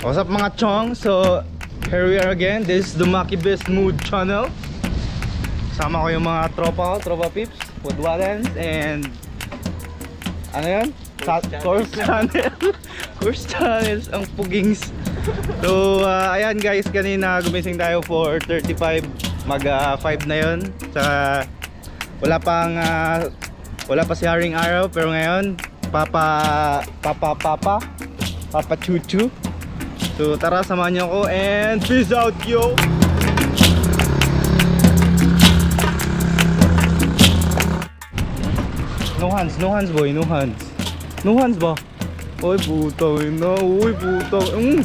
What's up mga chong? So here we are again. This is the Maki Best Mood channel. Sama ko yung mga tropa peeps, Woodwallens, and ano yan? Course channel. Course channels ang pugings. So ayan guys, kanina gumising tayo for 35, mag 5 na yun. Tsaka wala pa si Haring Araw, pero ngayon Papa Chuchu. So tara, samahan niyo ako and peace out yo. No hands boy, no hands ba? Oy putang ina, uy putang.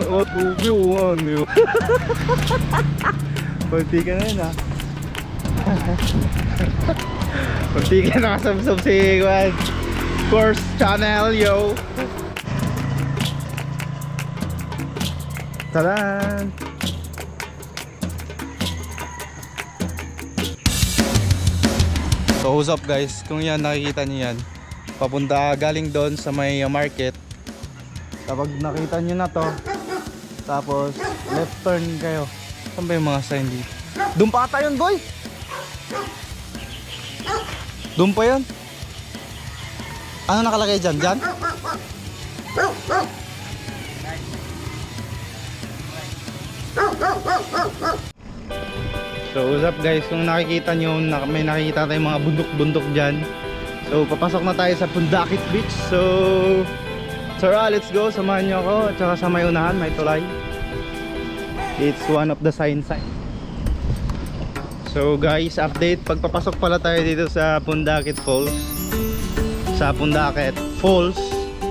What do you want you? Kunti ka na yun ha. Kunti ka nakasubsub si Course channel yo. Taran! So what's up guys, kung yan nakikita niyo yan, papunta galing doon sa may market. Kapag nakita niyo na to, tapos left turn kayo. Saan ba yung mga sign dito? Doon pa ata yun boy! Doon pa yun? Ano nakalagay dyan? Dyan? So what's up guys, kung nakikita nyo, may nakikita tayong mga bundok-bundok dyan. So papasok na tayo sa Pundakit Beach. So tara, let's go, samahan nyo ako. At saka sa may unahan, may tulay. It's one of the sign. So guys, update, pagpapasok pala tayo dito sa Pundakit Falls. Sa Pundakit Falls,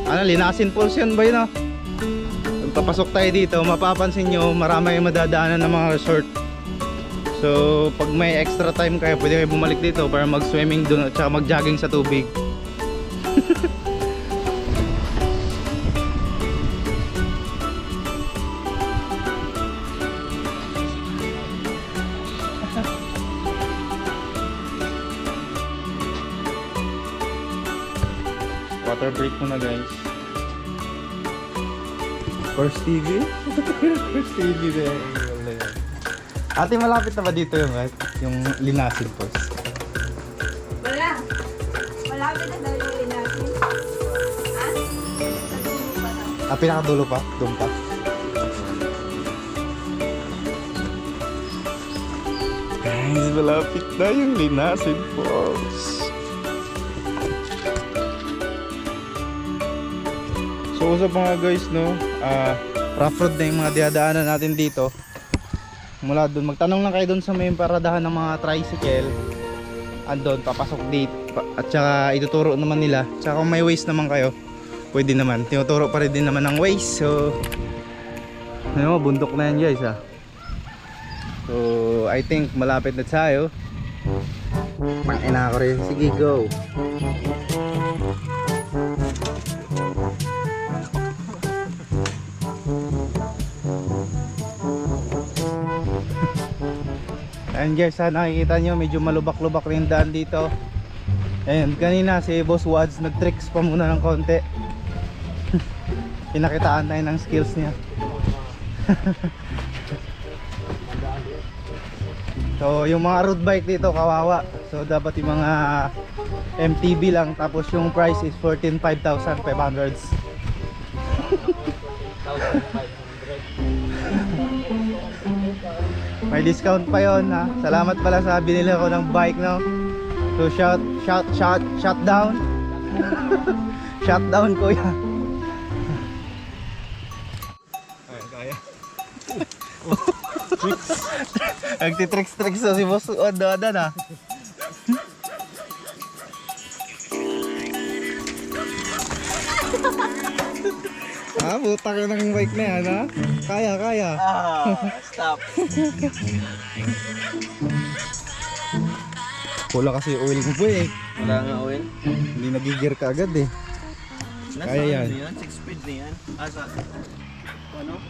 ano, Linasin Falls yun ba yun, no? Pagpapasok tayo dito, mapapansin nyo marami yung madadaanan ng mga resort. So pag may extra time kayo, pwede kayo bumalik dito para mag swimming doon at saka mag jogging sa tubig. Water break muna guys. Course TV? Course TV din. Ate, malapit na ba dito yung Linasin Falls? Wala. Malapit na daw yung Linasin. Ha? Nadulo pa daw. Pinakadulo pa? Doon pa? Guys, malapit na yung Linasin Falls. So usap mga guys, no, rough road na yung mga diadaanan natin dito. Mula doon, magtanong lang kayo doon sa may paradahan ng mga tricycle. Andon, papasok dito. At saka ituturo naman nila. Tsaka kung may ways naman kayo, pwede naman. Tinuturo pa rin din naman ng ways. So ano, bundok na yan guys ha. So I think malapit na tayo. Pangina ko rin. Sige, go. Ayan guys, nakikita nyo medyo malubak-lubak rin daan dito. Ayan, kanina si Boss Wads nag-tricks pa muna ng konti. Pinakitaan tayo ng skills niya. So yung mga road bike dito kawawa. So dapat yung mga MTB lang. Tapos yung price is 14,500. May discount pa yon ha. Salamat pala sa binili ko ng bike, no. So shut down. Shut down kuya. Kaya. Nagtitricks-tricks si Boss Oda na. Buta ka ng bike na yan ha. Kaya. Stop. Kulang kasi oil mo po eh. Wala nga oil. Hindi nagigir ka agad eh. Kaya yan. 6 speed na yan. Asa? Ano?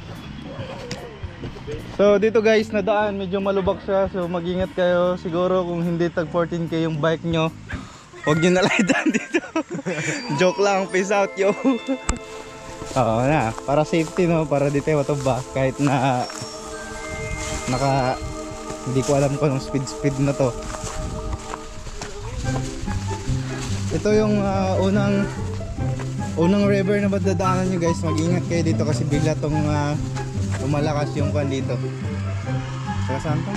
So dito guys, nadaan medyo malubak siya, so mag-ingat kayo. Siguro kung hindi tag 14k yung bike nyo, Huwag nyo nalaitan dito. Joke lang, peace out yo. Oo na, para safety no, para di tayo matubak. Kahit na hindi ko alam kung anong speed na to. Ito yung unang river na dadaanan nyo guys. Mag-ingat kayo dito kasi bigla tong lumalakas yung kwan dito. Saka saan to?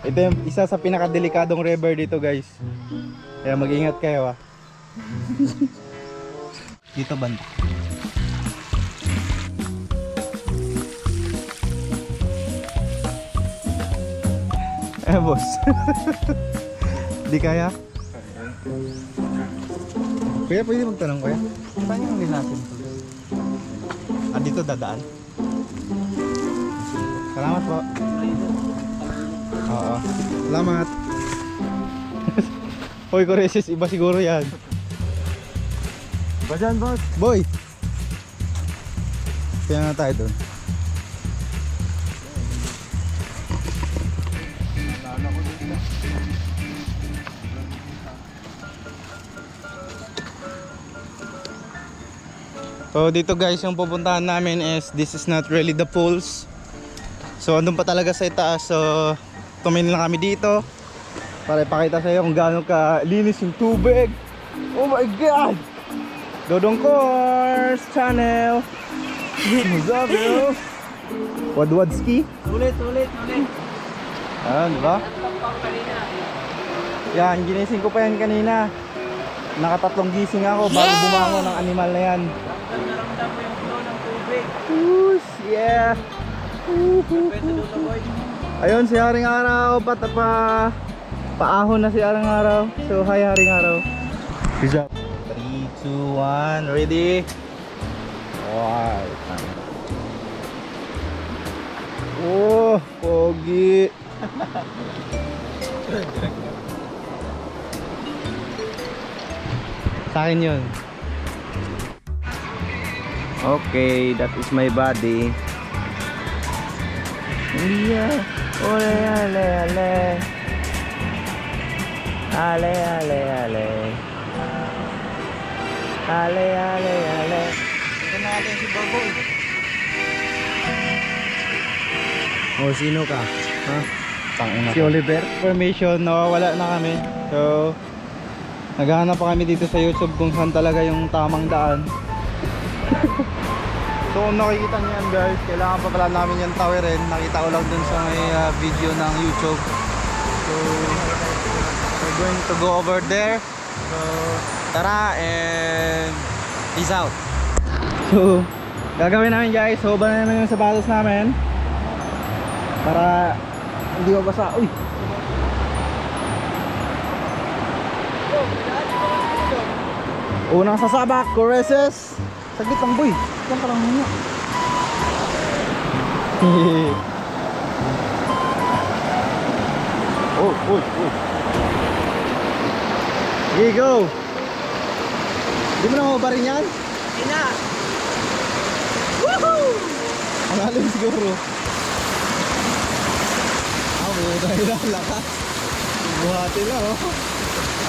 Ito yung isa sa pinakadelikadong river dito guys. Kaya mag-ingat kayo ah. Dito banda. Boss. Di kaya? Kuya, pwede magtanong kuya? Saan yung huli natin? Dito dadaan? Salamat po. Oo. Salamat. Hoy, Koresis, iba siguro yan. Ba dyan, boss? Boy! Kaya nga tayo dun. So dito guys, yung pupuntahan namin is, this is not really the pools. So andun pa talaga sa itaas. So tumingin lang kami dito para ipakita sa iyo kung gaano ka linis yung tubig. Oh my god! Dodong Course Channel. What's up yo? Wadwadski. Ulit. Ayan, diba? Yan, ginising ko pa yan kanina. Nakatatlong gising ako bago bumangon ng animal na yan. Naramdam mo yung flow ng tubig. Whoosh, yeah. Pwede doon na, boy. Ayun si Haring Araw, paahon na si Haring Araw. So hi Haring Araw. Peace out. 3, 2, 1, ready? Wow. Oh, pogi. Sa akin yun. Okay, that is my body. Yeah. Ole, ale, ale. Ale, ale, ale. Ale, ale, ale. Ito na natin si Boboy. Oh, sino ka? Ha? Tangina si Oliver. Information, nawawala na kami. So, naghahanap pa kami dito sa YouTube kung saan talaga yung tamang daan. So kung nakikita niyo yan guys, kailangan pa pala namin yan tawirin. Nakita ko lang dun sa may video ng YouTube. So we're going to go over there. So tara and peace out. So gagawin namin guys, huban na namin yung sapatos namin para hindi mabasa. Uy! Unang sasabak, Koreses. Saglit lang boy, diyan ka lang muna. Oh. Here you go. Di mo na mabarin yan? Ina! Woohoo! Ang alim siguro. Dahil ang lakas. Buhati lang oh.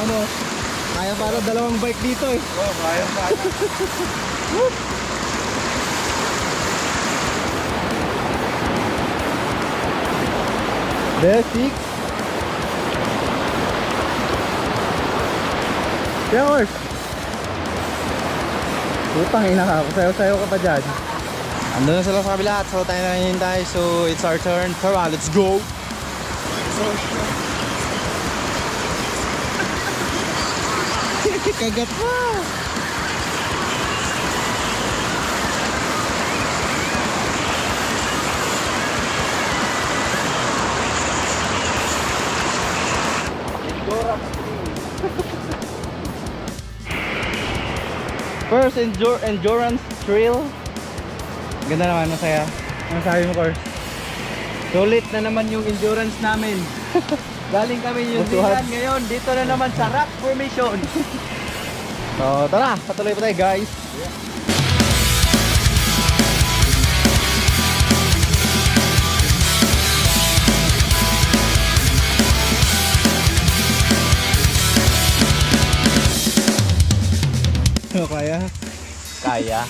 Ano? Kaya para dalawang bike dito eh. Oh, kaya. There, 6. Yours. Putang ina ka. Sayo-sayo ka pa dyan. Ando na sila sa kabila. So tayo na hinihintay. So it's our turn. Tara, let's go. Kagat pa. First endurance trail. Ganda naman, masaya. Ano sabi mo, Kors? Sulit na naman yung endurance namin. Galing kami New Zealand ngayon. Dito na naman sa rock formation. So tara, patuloy pa tayo guys. Ano kaya? Kaya.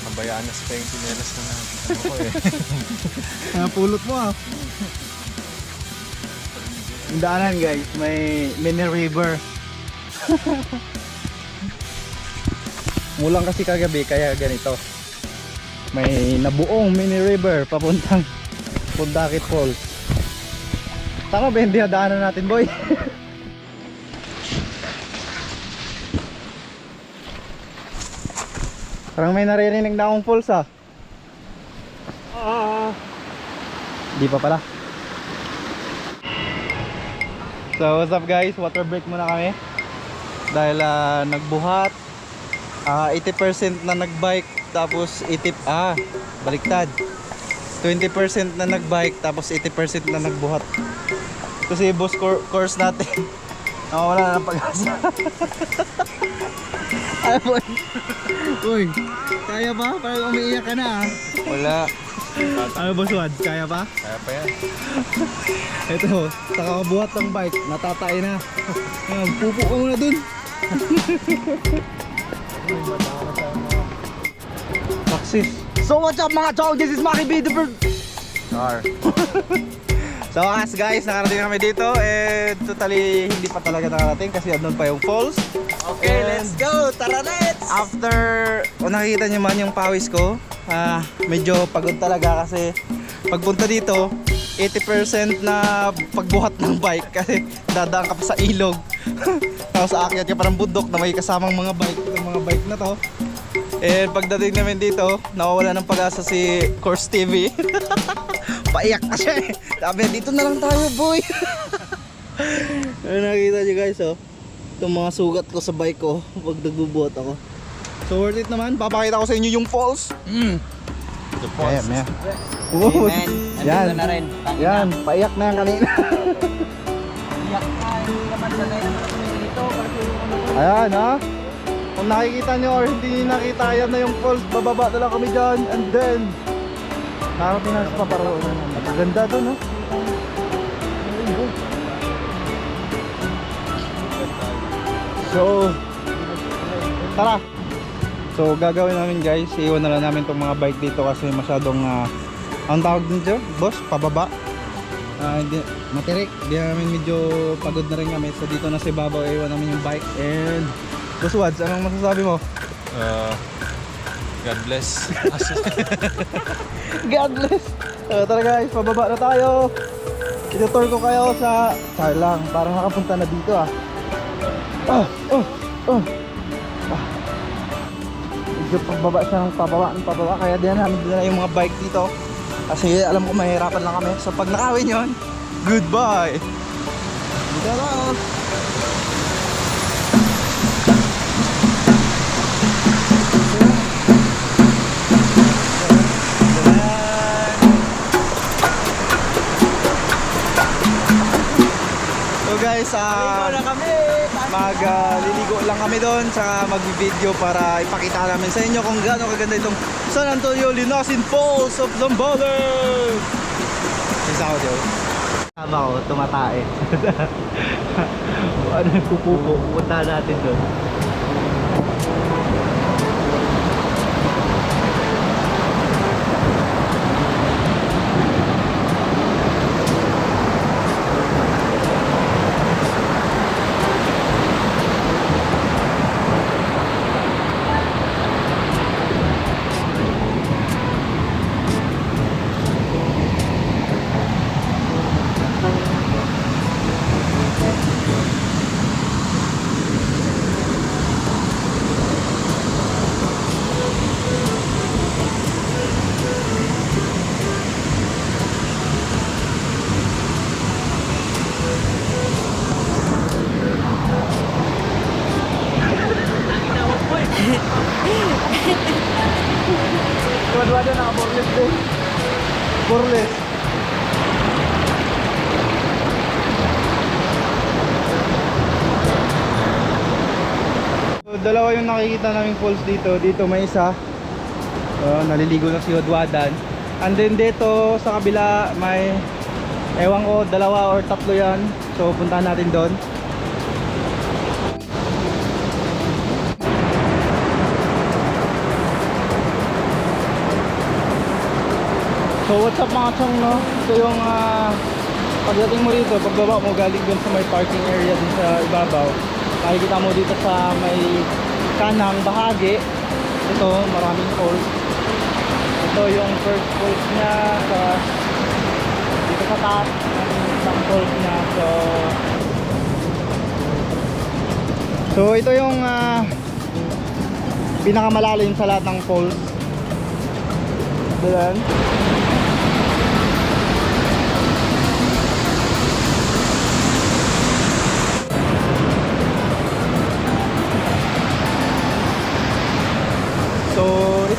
Kabayaan na sa yung sinelas na ano ko eh. Pulot mo ah. Yung daanan guys, may mini river. Mulang kasi kagabi kaya ganito. May nabuong mini river papuntang Pundakit Falls. Tama ba yung dinadaanan natin boy? Parang may naririnig na akong falls ah. Di pa pala. So what's up guys, water break muna kami. Dahil nagbuhat 80% na nagbike tapos baliktad 20% na nagbike tapos 80% na nagbuhat. Kasi boss course natin nawawala na ng pag-asa. Ay boy. Uy, kaya ba? Parang umiiyak ka na ah. Wala. Ano boss Wads, kaya pa? Kaya pa yan. Ito, sa kakabuhat ng bike, natatay na. Pupo ka muna dun. Taksis. So what's up mga chong? This is Maki B, the bird. Car. So as guys, nakarating kami dito and totally hindi pa talaga nakarating kasi andun pa yung falls. Okay, And let's go! Tara, let's! After, nakikita nyo man yung pawis ko, medyo pagod talaga kasi pagpunta dito 80% na pagbuhat ng bike kasi dadaan ka pa sa ilog. Tapos aakyat ka pa ng bundok na may kasamang mga bike na to. And pagdating namin dito, nawawala ng pag-asa si Course TV. Paiyak na siya eh. Sabi, dito na lang tayo boy. Ayun, nakikita nyo guys oh, itong mga sugat ko sa bike ko pag nagbubuhat ako. So worth it naman, papakita ko sa inyo yung falls. The falls. Ayan. Amen. Yan. Nandito na rin. Yan, paiyak na yan kanina. Iyak ka. Hindi naman sanay naman kami dito. Ayan ha. Kung nakikita nyo or hindi nyo nakita, yan na yung falls. Bababa na lang kami dyan. And then nakarating na sa paparoon. Maganda dun ha. So tara. So gagawin namin guys, iwan na lang namin itong mga bike dito kasi masyadong ang tawag din dyan, boss, pababa. Hindi, matirik, di namin medyo pagod na rin kami. So dito na sa ibabaw, iwan namin yung bike. And Boss Wads, anong masasabi mo? God bless. God bless. Tara guys, pababa na tayo. Itutur ko kayo sa lang, parang nakapunta na dito ah. Medyo pagbaba siya ng pababa, kaya din namin dinala yung mga bike dito. Kasi alam ko mahirapan lang kami. So pag nakawin yun, goodbye. Dito lang. So guys, magliligo lang kami doon, saka mag-video para ipakita namin sa inyo kung gaano kaganda itong San Antonio Linasin Falls of Zambales. Isa ako dito. Tama ko, tumatae. Ano yung kukupo? Punta natin doon. Dua-duanya naka-boreless din. Boreless. So, dalawa yung nakikita naming falls dito. Dito may isa. Naliligo na si Hodwadan. And then dito sa kabila may, ewan ko, dalawa or tatlo yan. So puntahan natin doon. So what's up mga chong, no? Ito yung pagdating mo dito, pagbaba mo galing dun sa may parking area dun sa ibabaw, makikita mo dito sa may kanang bahagi. Ito, maraming falls. Ito yung first falls niya sa dito sa taas ng isang falls niya. So ito yung pinakamalalim sa lahat ng falls. Doon.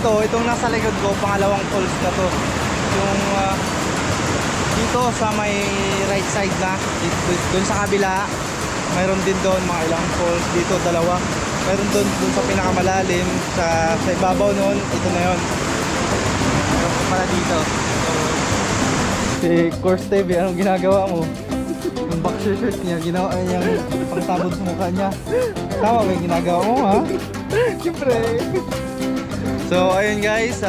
So itong nasa likod ko, pangalawang falls na to. Yung dito sa may right side na, dun sa kabila, mayroon din doon mga ilang falls. Dito dalawa. Mayroon doon sa pinakamalalim sa ibabaw noon. Ito na yon. Mayroon pa pala dito. So, si Course TV, anong ginagawa mo? Yung boxer shirt niya, ginawa niya pangtabod sa mukha niya. Tama ba yung ginagawa mo, ha? Siyempre. So ayun guys,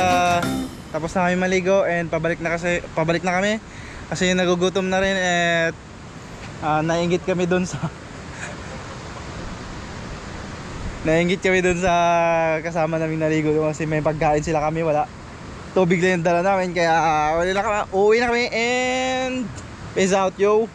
tapos na kami maligo and pabalik na kami kasi nagugutom na rin at nainggit kami doon sa kasama naming naligo kasi may pagkain sila, kami wala. Tubig lang yung dala namin kaya uuwi na kami and peace out yo.